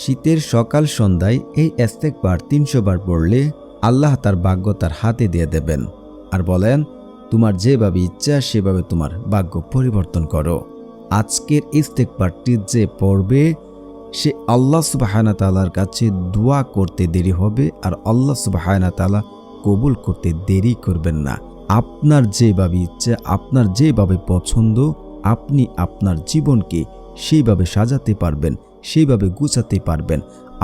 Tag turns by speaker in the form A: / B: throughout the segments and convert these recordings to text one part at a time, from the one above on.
A: শীতের সকাল সন্ধ্যায় এই ইস্তেগফার ৩০০ বার পড়লে আল্লাহ তার ভাগ্য তার হাতে দিয়ে দেবেন আর বলেন, তোমার যেভাবে ইচ্ছা সেভাবে তোমার ভাগ্য পরিবর্তন করো। আজকের ইস্তেগফারটি যে পড়বে সে আল্লাহ সুবহানাহু ওয়া তাআলার কাছে দোয়া করতে দেরি হবে, আর আল্লাহ সুবহানাহু ওয়া তাআলা কবুল করতে দেরি করবেন না। আপনার যেভাবে ইচ্ছা, আপনার যেভাবে পছন্দ, আপনি আপনার জীবনকে সেইভাবে সাজাতে পারবেন, সেইভাবে গুছাতে পারবেন।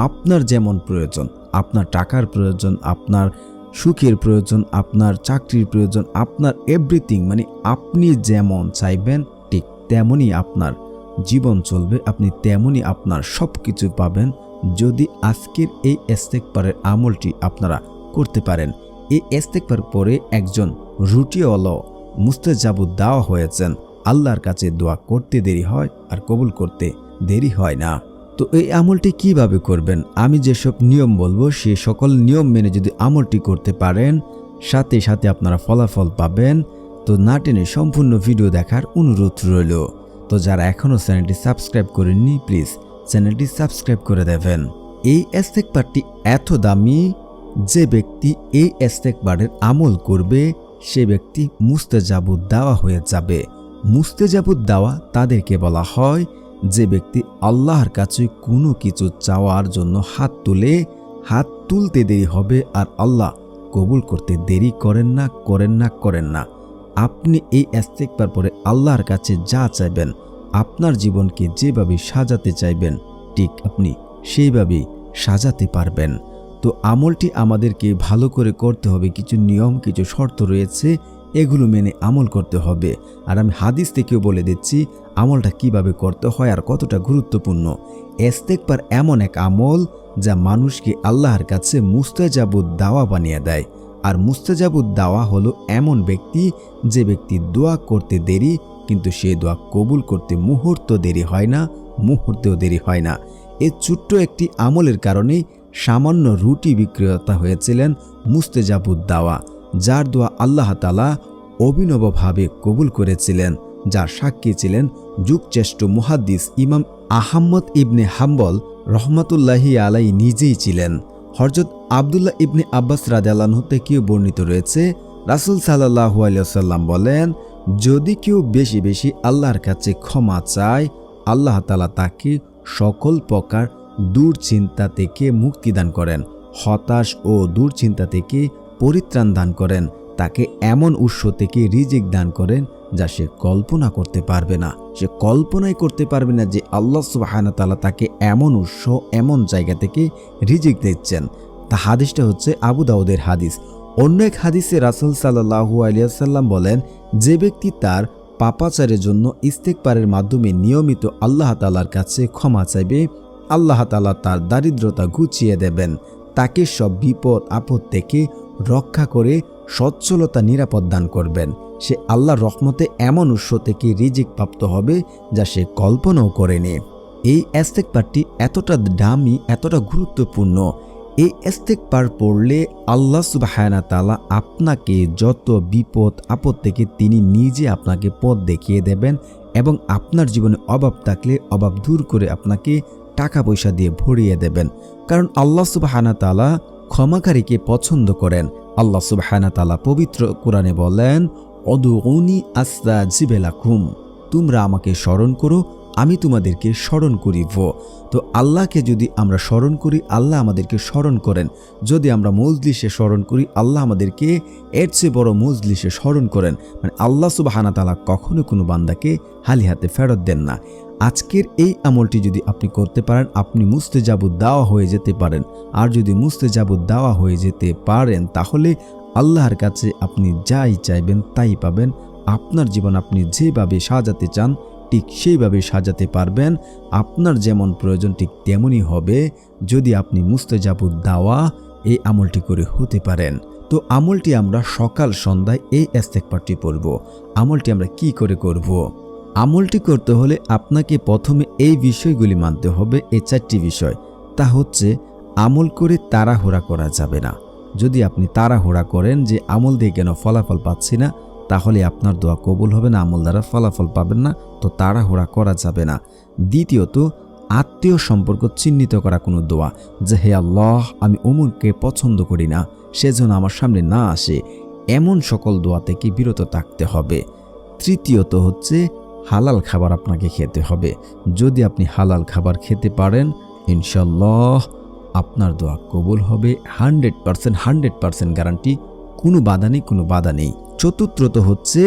A: আপনার যেমন প্রয়োজন, আপনার টাকার প্রয়োজন, আপনার সুখের প্রয়োজন, আপনার চাকরির প্রয়োজন, আপনার এভরিথিং, মানে আপনি যেমন চাইবেন ঠিক তেমনই আপনার জীবন চলবে, আপনি তেমনই আপনার সব কিছু পাবেন যদি আজকের এই ইস্তেগফারের আমলটি আপনারা করতে পারেন। এই ইস্তেগফার পরে একজন রুটিওয়ালা মুস্তাজাবুদ দাওয়া হয়েছেন। আল্লাহর কাছে দোয়া করতে দেরি হয় আর কবুল করতে দেরি হয় না। তো এই আমলটি কিভাবে করবেন, আমি যেসব নিয়ম বলবো সেই সকল নিয়ম মেনে যদি আমলটি করতে পারেন সাথে সাথে আপনারা ফলাফল পাবেন। তো না টেনে সম্পূর্ণ ভিডিও দেখার অনুরোধ রইল। তো যারা এখনও চ্যানেলটি সাবস্ক্রাইব করেননি প্লিজ চ্যানেলটি সাবস্ক্রাইব করে দেবেন। এই ইস্তেগফারটি এত দামি, যে ব্যক্তি এই ইস্তেগফারের আমল করবে সে ব্যক্তি মুস্তাজাবুদ দাওয়া হয়ে যাবে। মুস্তাজাবুদ দাওয়া তাদেরকে বলা হয় যে ব্যক্তি আল্লাহর কাছে কোনো কিছু চাওয়ার জন্য হাত তুলতে দেরি হবে আর আল্লাহ কবুল করতে দেরি করেন না। আপনি এই ইস্তেগফার পরে আল্লাহর কাছে যা চাইবেন, আপনার জীবনকে যেভাবে সাজাতে চাইবেন ঠিক আপনি সেইভাবেই সাজাতে পারবেন। তো আমলটি আমাদেরকে ভালো করে করতে হবে, কিছু নিয়ম কিছু শর্ত রয়েছে, এগুলো মেনে আমল করতে হবে। আর আমি হাদিস থেকেও বলে দিচ্ছি আমলটা কিভাবে করতে হয় আর কতটা গুরুত্বপূর্ণ। ইস্তেগফার এমন এক আমল যা মানুষকে আল্লাহর কাছে মুস্তাজাবুদ দাওয়া বানিয়ে দেয়। আর মুস্তাজাবুদ দাওয়া হলো এমন ব্যক্তি যে ব্যক্তি দোয়া করতে দেরি কিন্তু সে দোয়া কবুল করতে মুহূর্তেও দেরি হয় না। এই ছোট্ট একটি আমলের কারণেই সামান্য রুটি বিক্রেতা হয়েছিলেন মুস্তাজাবুদ দাওয়া, যার দোয়া আল্লাহ তাআলা অভিনবভাবে কবুল করেছিলেন, যার সাক্ষী ছিলেন যুগশ্রেষ্ঠ মুহাদ্দিস ইমাম আহমদ ইবনে হাম্বল রহমাতুল্লাহি আলাইহি নিজেই ছিলেন। হযরত আব্দুল্লাহ ইবনে আব্বাস রাদিয়াল্লাহু আনহু থেকেও বর্ণিত রয়েছে, রাসূল সাল্লাল্লাহু আলাইহি ওয়াসাল্লাম বলেন, যদি কেউ বেশি বেশি আল্লাহর কাছে ক্ষমা চায় আল্লাহ তাআলা তাকে সকল প্রকার দুশ্চিন্তা থেকে মুক্তি দান করেন, হতাশ ও দুশ্চিন্তা থেকে পরিত্রাণ দান করেন, তাকে এমন উৎস থেকে রিজিক দান করেন যা সে কল্পনা করতে পারবে না। সে কল্পনাই করতে পারবে না যে আল্লাহ সুবহানাহু ওয়া তাআলা তাকে এমন উৎস, এমন জায়গা থেকে রিজিক দিচ্ছেন। তা হাদিসটা হচ্ছে আবু দাউদের হাদিস। অন্য এক হাদিসে রাসূল সাল্লাল্লাহু আলাইহি ওয়াসাল্লাম বলেন, যে ব্যক্তি তার পাপাচারের জন্য ইস্তেগফারের মাধ্যমে নিয়মিত আল্লাহ তাআলার কাছে ক্ষমা চাইবে, আল্লাহ তাআলা তার দারিদ্রতা ঘুচিয়ে দেবেন, তাকে সব বিপদ আপদ থেকে রক্ষা করে সচ্ছলতা নিরাপদ দান করবেন। সে আল্লাহর রহমতে এমন উৎস থেকে রিজিক প্রাপ্ত হবে যা সে কল্পনাও করেনি। এই ইস্তেগফারটি এতটা দামি, এতটা গুরুত্বপূর্ণ। এই ইস্তেগফার পড়লে আল্লাহ সুবহানাহু ওয়া তাআলা আপনাকে যত বিপদ আপদ থেকে তিনি নিজে আপনাকে পথ দেখিয়ে দেবেন এবং আপনার জীবনে অভাব থাকলে অভাব দূর করে আপনাকে টাকা পয়সা দিয়ে ভরিয়ে দেবেন। কারণ আল্লাহ সুবহানাহু ওয়া তাআলা ক্ষমাকারীকে পছন্দ করেন। আল্লাহ সুবহানাহু ওয়া তাআলা পবিত্র কোরআনে বলেন, উদউনি আস্তাজিব লাকুম, তোমরা আমাকে স্মরণ করো আমি তোমাদেরকে স্মরণ করিব। তো আল্লাহকে যদি আমরা স্মরণ করি আল্লাহ আমাদেরকে স্মরণ করেন, যদি আমরা মজলিসে স্মরণ করি আল্লাহ আমাদেরকে এর চেয়ে বড় মজলিসে স্মরণ করেন। মানে আল্লাহ সুবহানাহু ওয়া তাআলা কখনো কোনো বান্দাকে খালি হাতে ফেরত দেন না। আজকের এই আমলটি যদি আপনি করতে পারেন আপনি মুস্তাজাবুদ দাওয়া হয়ে যেতে পারেন। আর যদি মুস্তাজাবুদ দাওয়া হয়ে যেতে পারেন তাহলে আল্লাহর কাছে আপনি যাই চাইবেন তাই পাবেন। আপনার জীবন আপনি যেভাবে সাজাতে চান ঠিক সেইভাবে সাজাতে পারবেন। আপনার যেমন প্রয়োজন ঠিক তেমনই হবে যদি আপনি মুস্তাজাবুদ দাওয়া এই আমলটি করে হতে পারেন। তো আমলটি আমরা সকাল সন্ধ্যায় এই ইস্তেগফারটি পড়ব। আমলটি আমরা কি করে করব? আমলটি করতে হলে আপনাকে প্রথমে এই বিষয়গুলি মানতে হবে, এই 4টি বিষয়। তা হচ্ছে, আমল করে তাড়াহুড়া করা যাবে না। যদি আপনি তাড়াহুড়া করেন যে আমল দিয়ে কেন ফলাফল পাচ্ছি না, তাহলে আপনার দোয়া কবুল হবে না, আমল দ্বারা ফলাফল পাবেন না। তো তাড়াহুড়া করা যাবে না। দ্বিতীয়ত, আত্মীয় সম্পর্ক চিহ্নিত করা কোনো দোয়া যে হে আল্লাহ আমি অমুককে পছন্দ করি না, সেজন্য আমার সামনে না আসে, এমন সকল দোয়া থেকে বিরত থাকতে হবে। তৃতীয়ত হচ্ছে হালাল খাবার আপনাকে খেতে হবে। যদি আপনি হালাল খাবার খেতে পারেন ইনশাল্লাহ আপনার দোয়া কবুল হবে 100% গ্যারান্টি, কোনো বাধা নেই। চতুর্থত হচ্ছে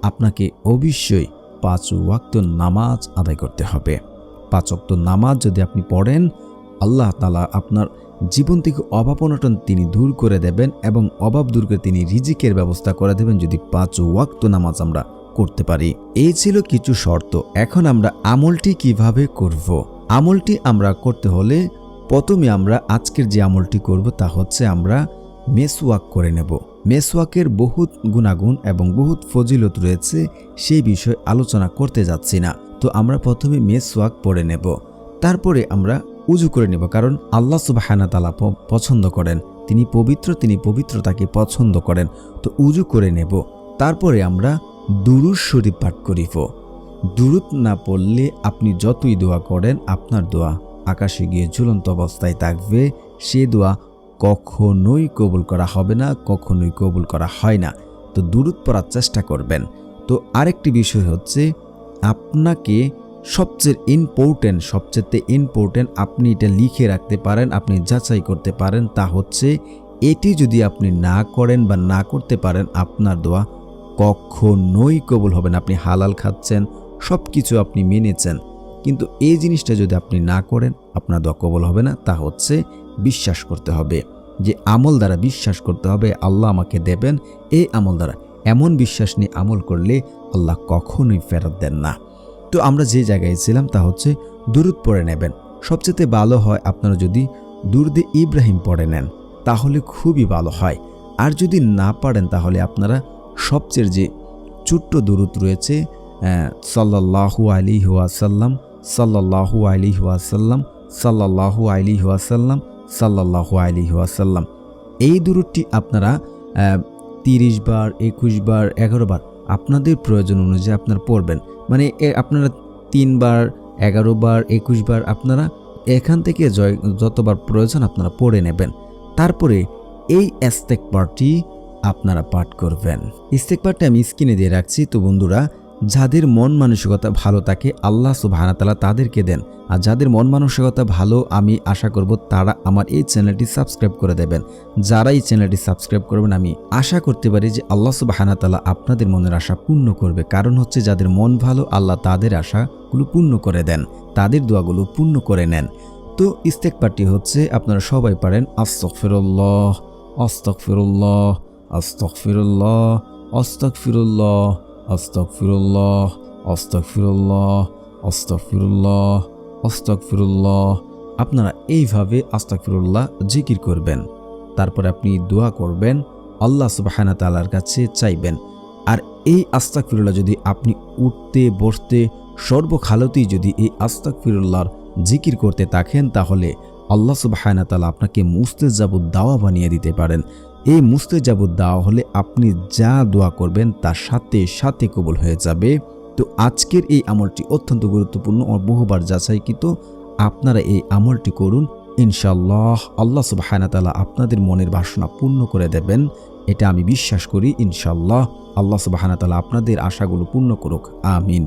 A: আপনাকে অবশ্যই 5 ওয়াক্ত নামাজ আদায় করতে হবে। 5 ওয়াক্ত নামাজ যদি আপনি পড়েন আল্লাহ তাআলা আপনার জীবন থেকে অভাব অনটন তিনি দূর করে দেবেন এবং অভাব দূর করে তিনি রিজিকের ব্যবস্থা করে দেবেন যদি 5 ওয়াক্ত নামাজ আমরা করতে পারি। এই ছিল কিছু শর্ত। এখন আমরা আমলটি কিভাবে করব। আমলটি আমরা করতে হলে প্রথমে আমরা আজকের যে আমলটি করব তা হচ্ছে আমরা মেসওয়াক করে নেব। মেসওয়াকের বহুত গুণাগুণ এবং বহুত ফজিলত রয়েছে, সেই বিষয়ে আলোচনা করতে যাচ্ছি না। তো আমরা প্রথমে মেসওয়াক পড়ে নেব, তারপরে আমরা উজু করে নেব, কারণ আল্লাহ সুবহানাহু ওয়া তাআলা পছন্দ করেন, তিনি পবিত্রতাকে পছন্দ করেন। তো উজু করে নেব, তারপরে আমরা দুরূদ শরীফ পাঠ করিব। দুরূদ না পড়লে আপনি যতই দোয়া করেন আপনার দোয়া আকাশে গিয়ে ঝুলন্ত অবস্থায় থাকবে, সে দোয়া কখনোই কবুল করা হবে না, কখনোই কবুল করা হয় না। তো দুরূদ পড়ার চেষ্টা করবেন। তো আরেকটি বিষয় হচ্ছে আপনাকে সবচেয়ে ইম্পর্টেন্ট আপনি এটা লিখে রাখতে পারেন, আপনি যাচাই করতে পারেন, তা হচ্ছে এটি যদি আপনি না করেন বা না করতে পারেন আপনার দোয়া কখনোই কবুল হবে না। আপনি হালাল খাচ্ছেন, সব কিছু আপনি মেনেছেন, কিন্তু এই জিনিসটা যদি আপনি না করেন আপনার দোয়া কবুল হবে না। তা হচ্ছে বিশ্বাস করতে হবে, যে আমল দ্বারা বিশ্বাস করতে হবে আল্লাহ আমাকে দেবেন, এই আমল দ্বারা এমন বিশ্বাস নিয়ে আমল করলে আল্লাহ কখনোই ফেরত দেন না। তো আমরা যে জায়গায় ছিলাম তা হচ্ছে দুরূদ পড়ে নেবেন। সবচেয়ে ভালো হয় আপনারা যদি দুরূদে ইব্রাহিম পড়ে নেন তাহলে খুবই ভালো হয়। আর যদি না পারেন তাহলে আপনারা সবচেয়ে যে ছোট্ট দুরূদ রয়েছে সাল্লাল্লাহু আলাইহি ওয়াসাল্লাম, সাল্লাল্লাহু আলাইহি ওয়াসাল্লাম, সাল্লাল্লাহু আলাইহি ওয়াসাল্লাম, সাল্লাল্লাহু আলাইহি ওয়াসাল্লাম, এই দুরূদটি আপনারা 30 বার, 21 বার, 11 বার আপনাদের প্রয়োজন অনুযায়ী আপনারা পড়বেন। মানে আপনারা 3 বার, 11 বার, 21 বার আপনারা এখান থেকে যতবার প্রয়োজন আপনারা পড়ে নেবেন। তারপরে এই ইস্তেগফারটি আপনারা পাঠ করবেন। ইস্তেগফারটা আমি স্ক্রিনে দিয়ে রাখছি। তো বন্ধুরা, যাদের মন মানসিকতা ভালো থাকে আল্লাহ সুবহানাহু ওয়া তাআলা তাদেরকে দেন, আর যাদের মন মানসিকতা ভালো আমি আশা করব তারা আমার এই চ্যানেলটি সাবস্ক্রাইব করে দেবেন। যারা এই চ্যানেলটি সাবস্ক্রাইব করবেন আমি আশা করতে পারি যে আল্লাহ সুবহানাহু ওয়া তাআলা আপনাদের মনের আশা পূর্ণ করবে। কারণ হচ্ছে যাদের মন ভালো আল্লাহ তাদের আশাগুলো পূর্ণ করে দেন, তাদের দোয়াগুলো পূর্ণ করে নেন। তো ইস্তেগফারটি হচ্ছে আপনারা সবাই পারেন আস্তাগফিরুল্লাহ, আস্তাগফিরুল্লাহ, আস্তাগফিরুল্লাহ, আস্তাগফিরুল্লাহ, আস্তাগফিরুল্লাহ, আস্তাগফিরুল্লাহ, আস্তাগফিরুল্লাহ, আস্তাগফিরুল্লাহ। আপনারা এইভাবে আস্তাগফিরুল্লাহ জিকির করবেন। তারপরে আপনি দোয়া করবেন, আল্লাহ সুবহানাহু ওয়া তাআলার কাছে চাইবেন। আর এই আস্তাগফিরুল্লাহ যদি আপনি উঠতে বসতে সর্বখালতেই যদি এই আস্তাগফিরুল্লাহর জিকির করতে থাকেন তাহলে আল্লাহ সুবহানাহু ওয়া তাআলা আপনাকে মুস্তাজাবুদ দাওয়া বানিয়ে দিতে পারেন। এই মুস্তাজাবুদ দাওয়া হলে আপনি যা দোয়া করবেন তার সাথে সাথে কবুল হয়ে যাবে। তো আজকের এই আমলটি অত্যন্ত গুরুত্বপূর্ণ ও বহুবার যাচাইকৃত। আপনারা এই আমলটি করুন, ইনশাআল্লাহ আল্লাহ সুবহানাহু ওয়া তাআলা আপনাদের মনের বাসনা পূর্ণ করে দেবেন, এটা আমি বিশ্বাস করি। ইনশাআল্লাহ আল্লাহ সুবহানাহু ওয়া তাআলা আপনাদের আশাগুলো পূর্ণ করুক, আমিন।